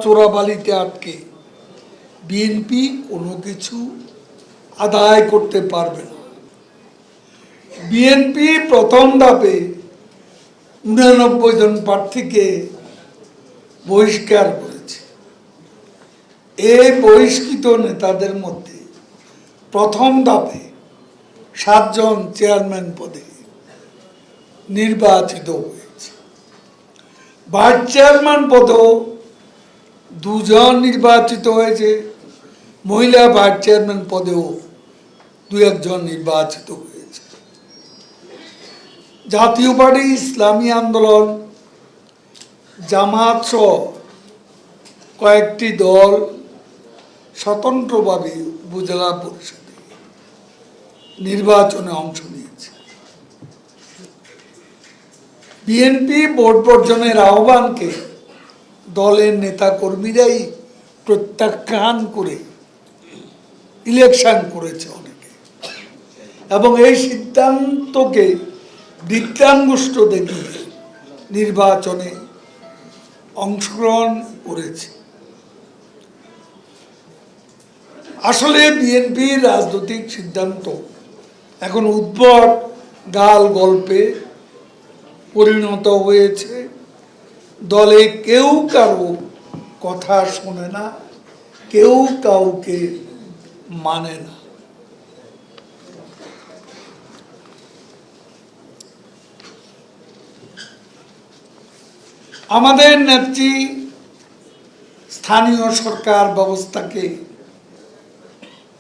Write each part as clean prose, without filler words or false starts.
চোরাবালিতে আটকে বিএনপি কোনো কিছু আদায় করতে পারবে না। বিএনপি প্রথম ধাপে 89 জন প্রার্থীকে বহিষ্কার করেছে। এই বহিষ্কৃত নেতাদের মধ্যে প্রথম ধাপে 7 জন চেয়ারম্যান পদে নির্বাচিত হয়েছে। ভাইস চেয়ারম্যান পদেও 2 জন নির্বাচিত হয়েছে। মহিলা ভাইস চেয়ারম্যান পদেও 2-1 জন নির্বাচিত হয়েছে। জাতীয় পার্টি, ইসলামী আন্দোলন, জামাত সহ কয়েকটি দল স্বতন্ত্রভাবে উপজেলা পরিষদে নির্বাচনে অংশ নিয়েছে। বিএনপি ভোট বর্জনের আহ্বানকে দলের নেতা কর্মীরাই প্রত্যাখ্যান করে ইলেকশন করেছে অনেকে, এবং এই সিদ্ধান্তকে বিজ্ঞানগুষ্ট দেখিয়ে নির্বাচনে অংশগ্রহণ করেছে। আসলে বিএনপির রাজনৈতিক সিদ্ধান্ত এখন উদ্ভট গাল গল্পে পরিণত হয়েছে। দলে কেউ কারো কথা শোনে না, কেউ কাউকে মানে না। আমাদের নেত্রী স্থানীয় সরকার ব্যবস্থাকে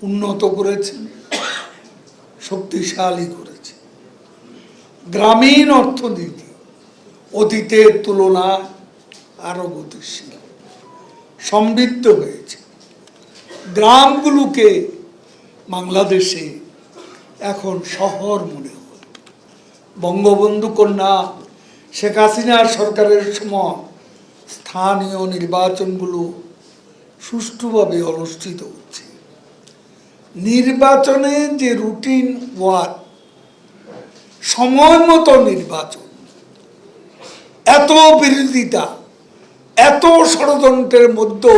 উন্নত করেছে, শক্তিশালী করেছে। গ্রামীণ অর্থনীতি অতীতের তুলনায় আরো গতিশীল, সমৃদ্ধ হয়েছে। গ্রামগুলোকে বাংলাদেশে এখন শহর মনে হয়। বঙ্গবন্ধু কন্যা শেখ হাসিনার সরকারের সময় স্থানীয় নির্বাচনগুলো সুষ্ঠুভাবে অনুষ্ঠিত হচ্ছে। নির্বাচনে যে রুটিন ওয়ার্ক, সময় মতো নির্বাচন, এত বিরোধিতা, এত ষড়যন্ত্রের মধ্যে